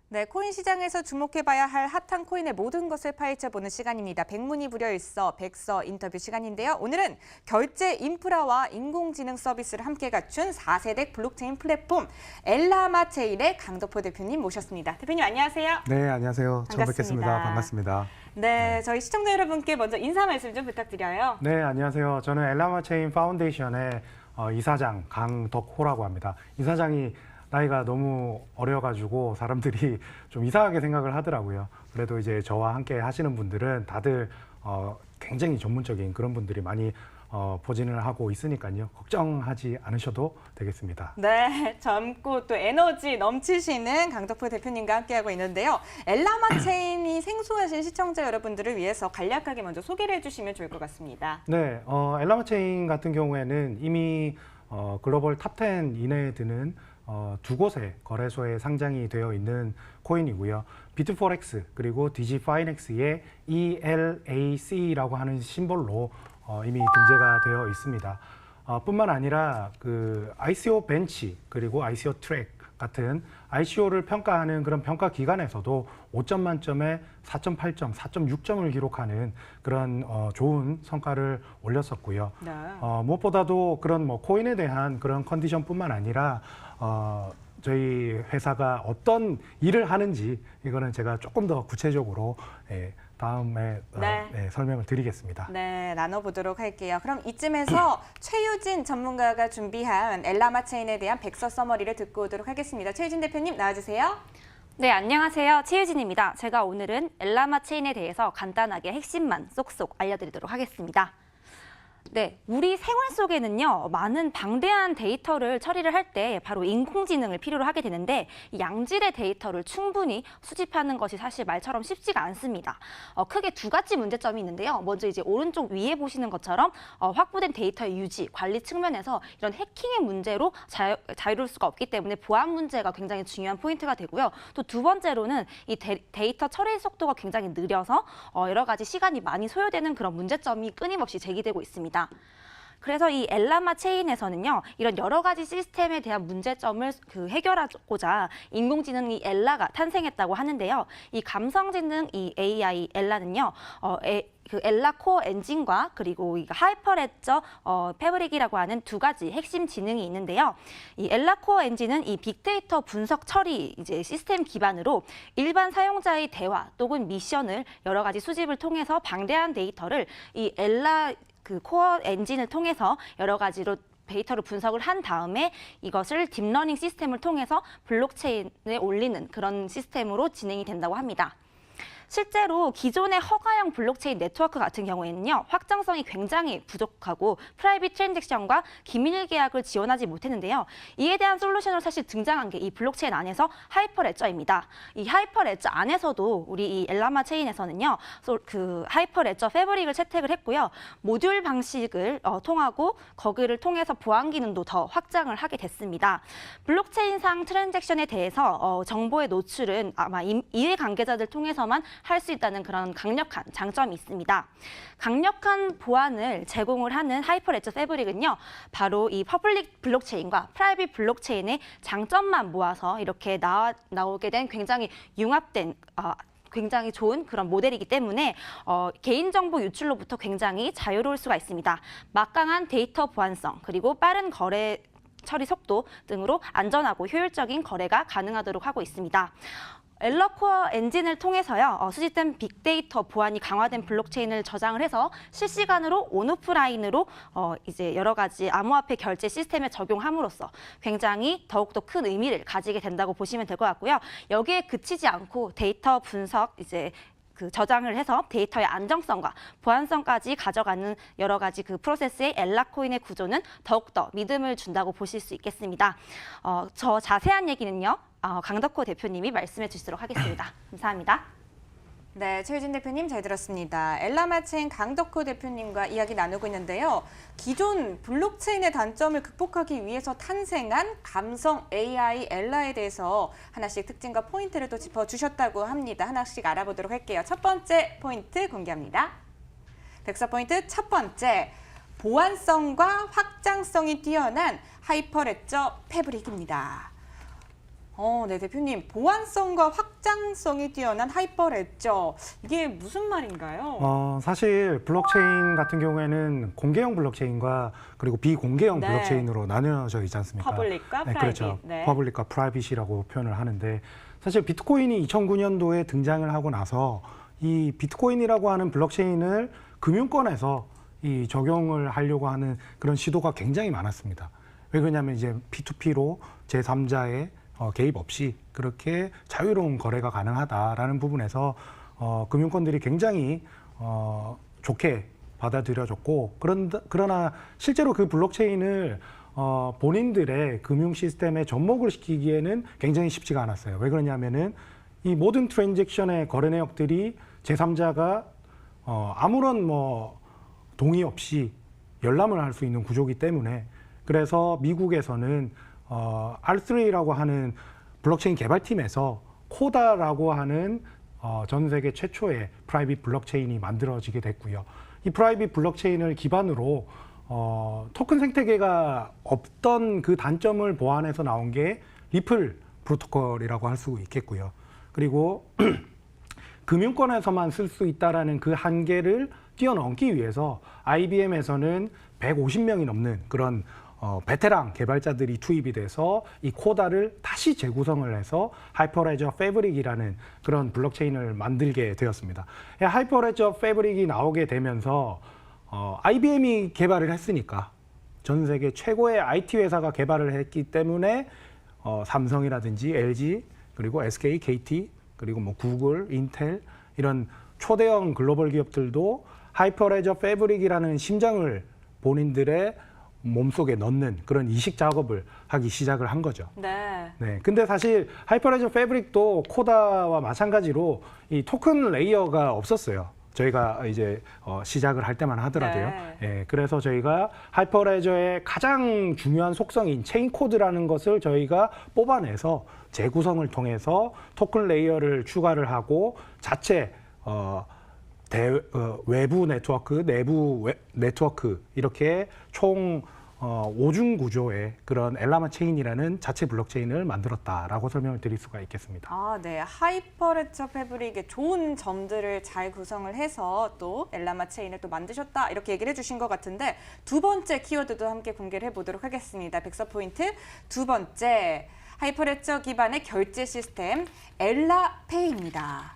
네, 코인 시장에서 주목해봐야 할 핫한 코인의 모든 것을 파헤쳐보는 시간입니다. 백문이 불여일서 백서 인터뷰 시간인데요. 오늘은 결제 인프라와 인공지능 서비스를 함께 갖춘 4세대 블록체인 플랫폼 엘라마체인의 강덕포 대표님 모셨습니다. 대표님 안녕하세요. 네, 안녕하세요. 반갑습니다. 처음 뵙겠습니다. 반갑습니다. 네, 저희 시청자 여러분께 먼저 인사 말씀 좀 부탁드려요. 네, 안녕하세요. 저는 엘라마체인 파운데이션의 이사장 강덕호라고 합니다. 이사장이 나이가 너무 어려가지고 사람들이 좀 이상하게 생각을 하더라고요. 그래도 이제 저와 함께 하시는 분들은 다들 굉장히 전문적인 그런 분들이 많이 포진을 하고 있으니까요. 걱정하지 않으셔도 되겠습니다. 네, 젊고 또 에너지 넘치시는 강덕포 대표님과 함께하고 있는데요. 엘라마체인이 생소하신 시청자 여러분들을 위해서 간략하게 먼저 소개를 해주시면 좋을 것 같습니다. 네, 엘라마체인 같은 경우에는 이미 글로벌 탑10 이내에 드는 두 곳의 거래소에 상장이 되어 있는 코인이고요. 비트포렉스 그리고 디지파이넥스의 ELAC라고 하는 심볼로 이미 등재가 되어 있습니다. 뿐만 아니라 그 ICO 벤치 그리고 ICO 트랙 같은 ICO를 평가하는 그런 평가 기관에서도 5점 만점에 4.8점, 4.6점을 기록하는 그런 좋은 성과를 올렸었고요. 네. 무엇보다도 그런 코인에 대한 그런 컨디션뿐만 아니라 저희 회사가 어떤 일을 하는지 이거는 제가 조금 더 구체적으로 다음에 설명을 드리겠습니다. 네, 나눠보도록 할게요. 그럼 이쯤에서 최유진 전문가가 준비한 엘라마체인에 대한 백서 서머리를 듣고 오도록 하겠습니다. 최유진 대표님 나와주세요. 네, 안녕하세요. 최유진입니다. 제가 오늘은 엘라마체인에 대해서 간단하게 핵심만 쏙쏙 알려드리도록 하겠습니다. 네, 우리 생활 속에는요, 많은 방대한 데이터를 처리를 할 때 바로 인공지능을 필요로 하게 되는데 이 양질의 데이터를 충분히 수집하는 것이 사실 말처럼 쉽지가 않습니다. 크게 두 가지 문제점이 있는데요. 먼저 이제 오른쪽 위에 보시는 것처럼 확보된 데이터의 유지, 관리 측면에서 이런 해킹의 문제로 자유로울 수가 없기 때문에 보안 문제가 굉장히 중요한 포인트가 되고요. 또 두 번째로는 이 데이터 처리 속도가 굉장히 느려서 여러 가지 시간이 많이 소요되는 그런 문제점이 끊임없이 제기되고 있습니다. 그래서 이 엘라마체인에서는요, 이런 여러 가지 시스템에 대한 문제점을 해결하고자 인공지능 엘라가 탄생했다고 하는데요. 이 감성지능 이 AI 엘라는요, 그 엘라 코어 엔진과 그리고 하이퍼레저 패브릭이라고 하는 두 가지 핵심 지능이 있는데요. 이 엘라 코어 엔진은 이 빅데이터 분석 처리 이제 시스템 기반으로 일반 사용자의 대화 또는 미션을 여러 가지 수집을 통해서 방대한 데이터를 이 엘라 그 코어 엔진을 통해서 여러 가지로 데이터를 분석을 한 다음에 이것을 딥러닝 시스템을 통해서 블록체인에 올리는 그런 시스템으로 진행이 된다고 합니다. 실제로 기존의 허가형 블록체인 네트워크 같은 경우에는요, 확장성이 굉장히 부족하고 프라이빗 트랜잭션과 기밀 계약을 지원하지 못했는데요. 이에 대한 솔루션으로 사실 등장한 게 이 블록체인 안에서 하이퍼레저입니다. 이 하이퍼레저 안에서도 우리 이 엘라마 체인에서는요, 그 하이퍼레저 패브릭을 채택을 했고요. 모듈 방식을 통하고 거기를 통해서 보안 기능도 더 확장을 하게 됐습니다. 블록체인상 트랜잭션에 대해서 정보의 노출은 아마 이해관계자들 통해서만 할 수 있다는 그런 강력한 장점이 있습니다. 강력한 보안을 제공을 하는 하이퍼레저 패브릭은요, 바로 이 퍼블릭 블록체인과 프라이빗 블록체인의 장점만 모아서 이렇게 나오게 된 굉장히 융합된 굉장히 좋은 그런 모델이기 때문에 개인정보 유출로부터 굉장히 자유로울 수가 있습니다. 막강한 데이터 보안성 그리고 빠른 거래 처리 속도 등으로 안전하고 효율적인 거래가 가능하도록 하고 있습니다. 엘라코어 엔진을 통해서요, 수집된 빅데이터 보안이 강화된 블록체인을 저장을 해서 실시간으로 온오프라인으로 이제 여러 가지 암호화폐 결제 시스템에 적용함으로써 굉장히 더욱더 큰 의미를 가지게 된다고 보시면 될 것 같고요. 여기에 그치지 않고 데이터 분석 이제 그 저장을 해서 데이터의 안정성과 보안성까지 가져가는 여러 가지 그 프로세스의 엘라코인의 구조는 더욱더 믿음을 준다고 보실 수 있겠습니다. 저 자세한 얘기는요, 강덕호 대표님이 말씀해 주시도록 하겠습니다. 감사합니다. 네, 최유진 대표님 잘 들었습니다. 엘라마체인 강덕호 대표님과 이야기 나누고 있는데요. 기존 블록체인의 단점을 극복하기 위해서 탄생한 감성 AI 엘라에 대해서 하나씩 특징과 포인트를 또 짚어주셨다고 합니다. 하나씩 알아보도록 할게요. 첫 번째 포인트 공개합니다. 백서 포인트 첫 번째, 보안성과 확장성이 뛰어난 하이퍼레저 패브릭입니다. 네, 대표님. 보안성과 확장성이 뛰어난 하이퍼레저. 이게 무슨 말인가요? 사실 블록체인 같은 경우에는 공개형 블록체인과 그리고 비공개형 네. 블록체인으로 나뉘어져 있지 않습니까? 퍼블릭과 네, 프라이빗. 그렇죠. 네. 퍼블릭과 프라이빗이라고 표현을 하는데 사실 비트코인이 2009년도에 등장을 하고 나서 이 비트코인이라고 하는 블록체인을 금융권에서 이 적용을 하려고 하는 그런 시도가 굉장히 많았습니다. 왜 그러냐면 이제 P2P로 제3자의 개입 없이 그렇게 자유로운 거래가 가능하다라는 부분에서 금융권들이 굉장히 좋게 받아들여졌고 그러나 실제로 그 블록체인을 본인들의 금융 시스템에 접목을 시키기에는 굉장히 쉽지가 않았어요. 왜 그러냐면은 이 모든 트랜잭션의 거래 내역들이 제3자가 아무런 동의 없이 열람을 할 수 있는 구조이기 때문에 그래서 미국에서는 R3라고 하는 블록체인 개발팀에서 코다라고 하는 전 세계 최초의 프라이빗 블록체인이 만들어지게 됐고요. 이 프라이빗 블록체인을 기반으로 토큰 생태계가 없던 그 단점을 보완해서 나온 게 리플 프로토콜이라고 할 수 있겠고요. 그리고 금융권에서만 쓸 수 있다라는 그 한계를 뛰어넘기 위해서 IBM에서는 150명이 넘는 그런 베테랑 개발자들이 투입이 돼서 이 코다를 다시 재구성을 해서 하이퍼레저 패브릭이라는 그런 블록체인을 만들게 되었습니다. 하이퍼레저 패브릭이 나오게 되면서 IBM이 개발을 했으니까 전 세계 최고의 IT 회사가 개발을 했기 때문에 삼성이라든지 LG 그리고 SK, KT 그리고 구글, 인텔 이런 초대형 글로벌 기업들도 하이퍼레저 패브릭이라는 심장을 본인들의 몸속에 넣는 그런 이식 작업을 하기 시작을 한 거죠. 네. 네. 근데 사실 하이퍼레저 패브릭도 코다와 마찬가지로 이 토큰 레이어가 없었어요. 저희가 이제 시작을 할 때만 하더라도요. 네. 예, 그래서 저희가 하이퍼레저의 가장 중요한 속성인 체인 코드라는 것을 저희가 뽑아내서 재구성을 통해서 토큰 레이어를 추가를 하고 자체 외부 네트워크, 내부 네트워크 이렇게 총 5중 구조의 그런 엘라마 체인이라는 자체 블록체인을 만들었다라고 설명을 드릴 수가 있겠습니다. 네. 하이퍼레저 패브릭의 좋은 점들을 잘 구성을 해서 또 엘라마 체인을 또 만드셨다 이렇게 얘기를 해주신 것 같은데 두 번째 키워드도 함께 공개를 해보도록 하겠습니다. 백서 포인트 두 번째 하이퍼레저 기반의 결제 시스템 엘라페이입니다.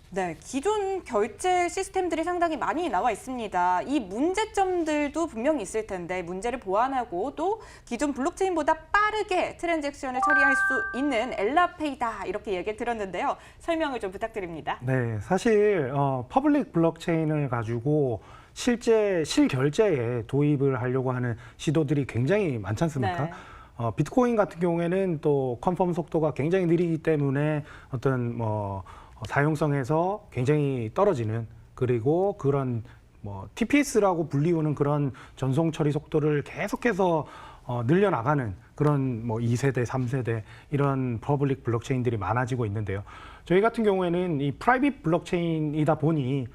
네, 기존 결제 시스템들이 상당히 많이 나와 있습니다. 이 문제점들도 분명히 있을 텐데 문제를 보완하고 또 기존 블록체인보다 빠르게 트랜잭션을 처리할 수 있는 엘라페이다 이렇게 얘기를 들었는데요. 설명을 좀 부탁드립니다. 네, 사실 퍼블릭 블록체인을 가지고 실제 실결제에 도입을 하려고 하는 시도들이 굉장히 많지 않습니까? 네. 비트코인 같은 경우에는 또 컨펌 속도가 굉장히 느리기 때문에 어떤 사용성에서 굉장히 떨어지는 그리고 그런 TPS라고 불리우는 그런 전송 처리 속도를 계속해서 늘려나가는 그런 2세대, 3세대 이런 퍼블릭 블록체인들이 많아지고 있는데요. 저희 같은 경우에는 이 프라이빗 블록체인이다 보니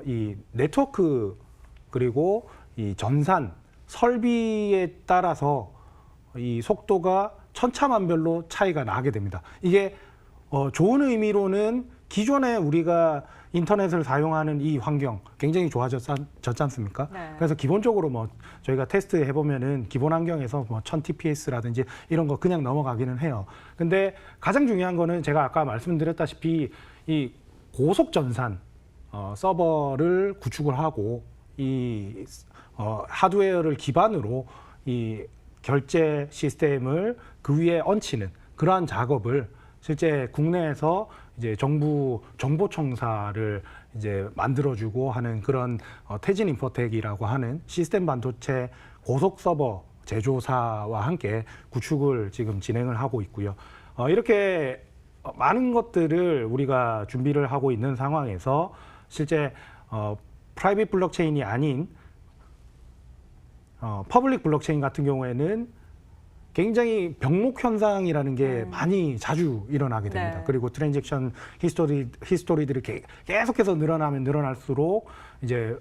이 네트워크 그리고 이 전산 설비에 따라서 이 속도가 천차만별로 차이가 나게 됩니다. 이게 좋은 의미로는 기존에 우리가 인터넷을 사용하는 이 환경 굉장히 좋아졌지 않습니까? 네. 그래서 기본적으로 저희가 테스트 해보면은 기본 환경에서 1000TPS라든지 이런 거 그냥 넘어가기는 해요. 근데 가장 중요한 거는 제가 아까 말씀드렸다시피 이 고속 전산 서버를 구축을 하고 이 하드웨어를 기반으로 이 결제 시스템을 그 위에 얹히는 그러한 작업을 실제 국내에서 이제 정부 정보청사를 이제 만들어주고 하는 그런 태진 인포텍이라고 하는 시스템 반도체 고속 서버 제조사와 함께 구축을 지금 진행을 하고 있고요. 이렇게 많은 것들을 우리가 준비를 하고 있는 상황에서 실제 프라이빗 블록체인이 아닌 퍼블릭 블록체인 같은 경우에는 굉장히 병목 현상이라는 게 많이 자주 일어나게 됩니다. 네. 그리고 트랜잭션 히스토리들이 계속해서 늘어나면 늘어날수록 이제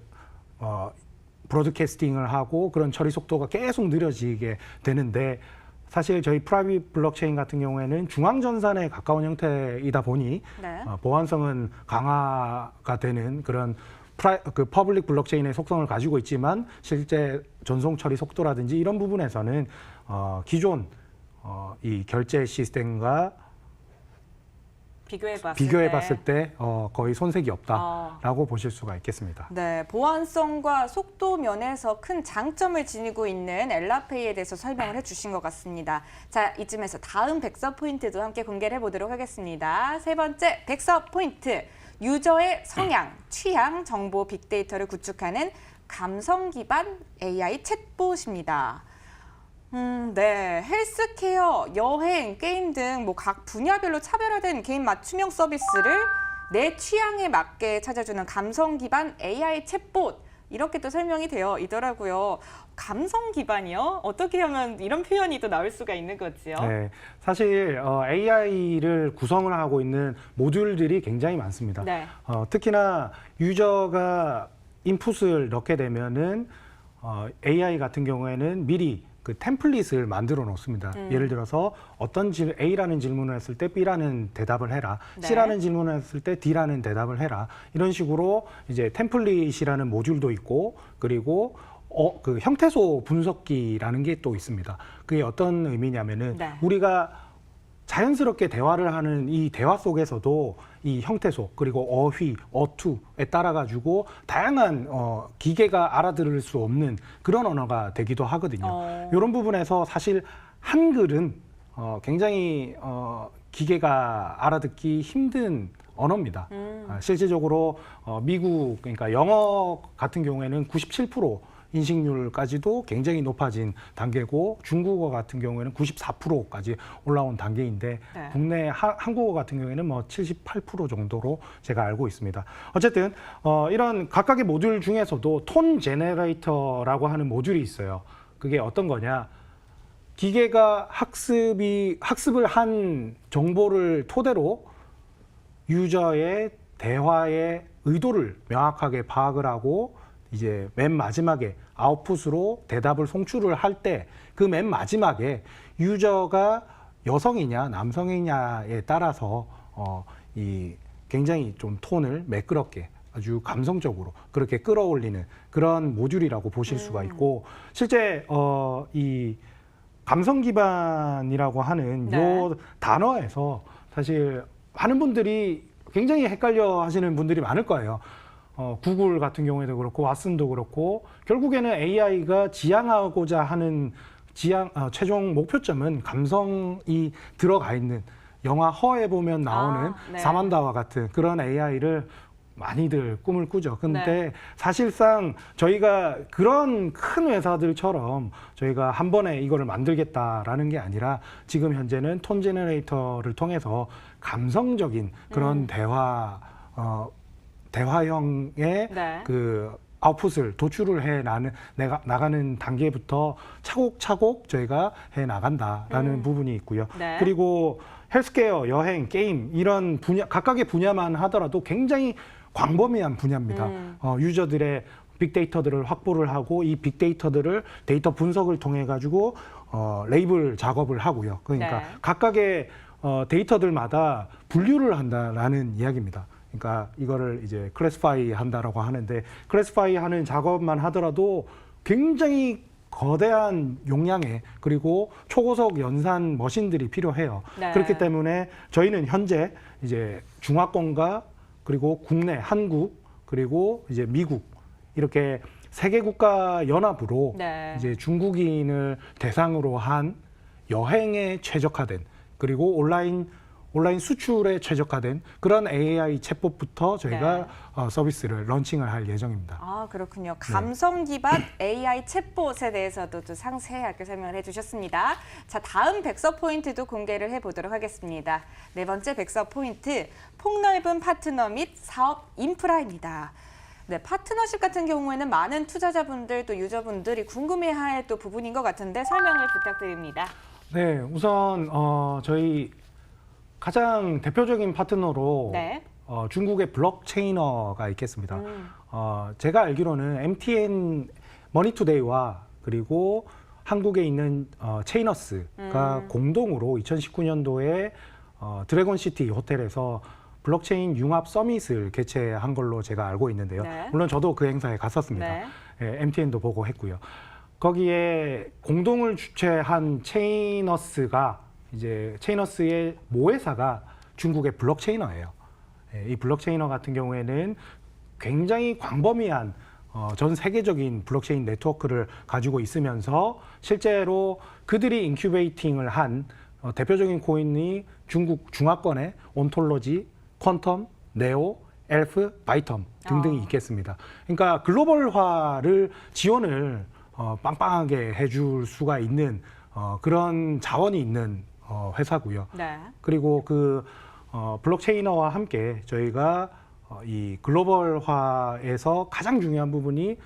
브로드캐스팅을 하고 그런 처리 속도가 계속 느려지게 되는데 사실 저희 프라이빗 블록체인 같은 경우에는 중앙전산에 가까운 형태이다 보니 네. 보안성은 강화가 되는 그런 퍼블릭 블록체인의 속성을 가지고 있지만 실제 전송 처리 속도라든지 이런 부분에서는 기존 이 결제 시스템과 비교해 봤을 때 거의 손색이 없다라고 보실 수가 있겠습니다. 네, 보안성과 속도 면에서 큰 장점을 지니고 있는 엘라페이에 대해서 설명을 해주신 것 같습니다. 자, 이쯤에서 다음 백서 포인트도 함께 공개를 해보도록 하겠습니다. 세 번째 백서 포인트, 유저의 성향, 취향, 정보, 빅데이터를 구축하는 감성 기반 AI 챗봇입니다. 네, 헬스케어, 여행, 게임 등 뭐 각 분야별로 차별화된 개인 맞춤형 서비스를 내 취향에 맞게 찾아주는 감성 기반 AI 챗봇, 이렇게 또 설명이 되어 있더라고요. 감성 기반이요? 어떻게 하면 이런 표현이 또 나올 수가 있는 거지요? 네, 사실 AI를 구성을 하고 있는 모듈들이 굉장히 많습니다. 네. 특히나 유저가 인풋을 넣게 되면은 AI 같은 경우에는 미리 그 템플릿을 만들어 놓습니다. 예를 들어서 어떤 A라는 질문을 했을 때 B라는 대답을 해라. 네. C라는 질문을 했을 때 D라는 대답을 해라. 이런 식으로 이제 템플릿이라는 모듈도 있고 그리고 그 형태소 분석기라는 게 또 있습니다. 그게 어떤 의미냐면은 네. 우리가 자연스럽게 대화를 하는 이 대화 속에서도 이 형태소 그리고 어휘, 어투에 따라 가지고 다양한 기계가 알아들을 수 없는 그런 언어가 되기도 하거든요. 이런 부분에서 사실 한글은 굉장히 기계가 알아듣기 힘든 언어입니다. 실질적으로 미국 그러니까 영어 같은 경우에는 97% 인식률까지도 굉장히 높아진 단계고 중국어 같은 경우에는 94%까지 올라온 단계인데 네. 국내 한국어 같은 경우에는 뭐 78% 정도로 제가 알고 있습니다. 어쨌든 이런 각각의 모듈 중에서도 톤 제너레이터라고 하는 모듈이 있어요. 그게 어떤 거냐? 기계가 학습을 한 정보를 토대로 유저의 대화의 의도를 명확하게 파악을 하고 이제 맨 마지막에 아웃풋으로 대답을 송출을 할 때 그 맨 마지막에 유저가 여성이냐 남성이냐에 따라서 이 굉장히 좀 톤을 매끄럽게 아주 감성적으로 그렇게 끌어올리는 그런 모듈이라고 보실 수가 있고 실제 이 감성 기반이라고 하는 네. 요 단어에서 사실 많은 분들이 굉장히 헷갈려 하시는 분들이 많을 거예요. 구글 같은 경우에도 그렇고 왓슨도 그렇고 결국에는 AI가 지향하고자 하는 최종 목표점은 감성이 들어가 있는 영화 허에 보면 나오는 네. 사만다와 같은 그런 AI를 많이들 꿈을 꾸죠. 근데 네. 사실상 저희가 그런 큰 회사들처럼 저희가 한 번에 이거를 만들겠다라는 게 아니라 지금 현재는 톤 제너레이터를 통해서 감성적인 그런 대화형의 네. 그 아웃풋을 도출을 나가는 단계부터 차곡차곡 저희가 해 나간다라는 부분이 있고요. 네. 그리고 헬스케어, 여행, 게임 이런 분야 각각의 분야만 하더라도 굉장히 광범위한 분야입니다. 유저들의 빅데이터들을 확보를 하고 이 빅데이터들을 데이터 분석을 통해 가지고 레이블 작업을 하고요. 그러니까 네. 각각의 데이터들마다 분류를 한다라는 이야기입니다. 그러니까 이거를 이제 클래시파이 한다라고 하는데 클래시파이 하는 작업만 하더라도 굉장히 거대한 용량의 그리고 초고속 연산 머신들이 필요해요. 네. 그렇기 때문에 저희는 현재 이제 중화권과 그리고 국내 한국 그리고 이제 미국 이렇게 세 개 국가 연합으로 네. 이제 중국인을 대상으로 한 여행에 최적화된 그리고 온라인 수출에 최적화된 그런 AI 챗봇부터 저희가 네. 서비스를 런칭을 할 예정입니다. 아, 그렇군요. 감성 기반 AI 챗봇에 대해서도 또 상세하게 설명을 해주셨습니다. 자, 다음 백서 포인트도 공개를 해보도록 하겠습니다. 네 번째 백서 포인트, 폭넓은 파트너 및 사업 인프라입니다. 네, 파트너십 같은 경우에는 많은 투자자분들 또 유저분들이 궁금해할 또 부분인 것 같은데 설명을 부탁드립니다. 네, 우선 저희 가장 대표적인 파트너로 네. 중국의 블록체이너가 있겠습니다. 제가 알기로는 MTN 머니투데이와 그리고 한국에 있는 체이너스가 공동으로 2019년도에 드래곤시티 호텔에서 블록체인 융합 서밋을 개최한 걸로 제가 알고 있는데요. 네. 물론 저도 그 행사에 갔었습니다. 네. 예, MTN도 보고 했고요. 거기에 공동을 주최한 체이너스가 이제 체이너스의 모회사가 중국의 블록체이너예요. 예, 이 블록체이너 같은 경우에는 굉장히 광범위한 전 세계적인 블록체인 네트워크를 가지고 있으면서 실제로 그들이 인큐베이팅을 한 대표적인 코인이 중국 중화권의 온톨로지, 퀀텀, 네오, 엘프, 바이텀 등등이 있겠습니다. 그러니까 글로벌화를 지원을 빵빵하게 해줄 수가 있는 그런 자원이 있는 회사고요. 네. 그리고 그 블록체이너와 함께 저희가 이 글로벌화에서 가장 중요한 부분이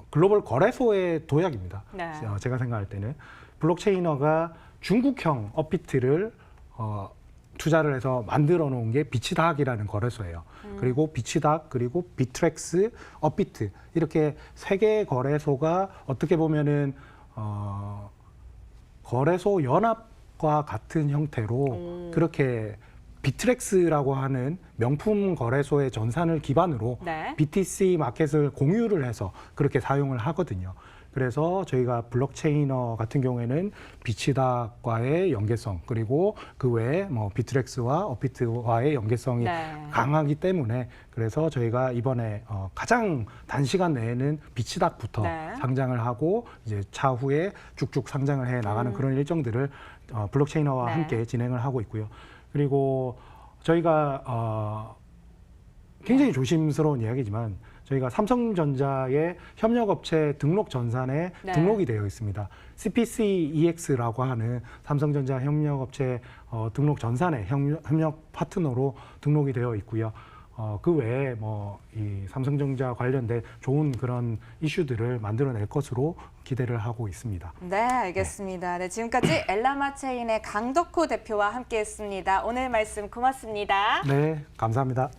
글로벌 거래소의 도약입니다. 네. 제가 생각할 때는 블록체이너가 중국형 업비트를 투자를 해서 만들어 놓은 게 비치닥이라는 거래소예요. 그리고 비치닥 그리고 비트렉스, 업비트 이렇게 세 개의 거래소가 어떻게 보면은 거래소 연합과 같은 형태로 그렇게 비트렉스라고 하는 명품 거래소의 전산을 기반으로 네. BTC 마켓을 공유를 해서 그렇게 사용을 하거든요. 그래서 저희가 블록체이너 같은 경우에는 비치닥과의 연계성 그리고 그 외에 뭐 비트렉스와 업비트와의 연계성이 네. 강하기 때문에 그래서 저희가 이번에 가장 단시간 내에는 비치닥부터 네. 상장을 하고 이제 차후에 쭉쭉 상장을 해 나가는 그런 일정들을 블록체이너와 네. 함께 진행을 하고 있고요. 그리고 저희가 굉장히 조심스러운 이야기지만 저희가 삼성전자의 협력업체 등록 전산에 네. 등록이 되어 있습니다. CPC-EX라고 하는 삼성전자 협력업체 등록 전산에 협력 파트너로 등록이 되어 있고요. 그 외에 뭐 이 삼성전자 관련된 좋은 그런 이슈들을 만들어낼 것으로 기대를 하고 있습니다. 네, 알겠습니다. 네, 지금까지 엘라마체인의 강덕호 대표와 함께했습니다. 오늘 말씀 고맙습니다. 네, 감사합니다.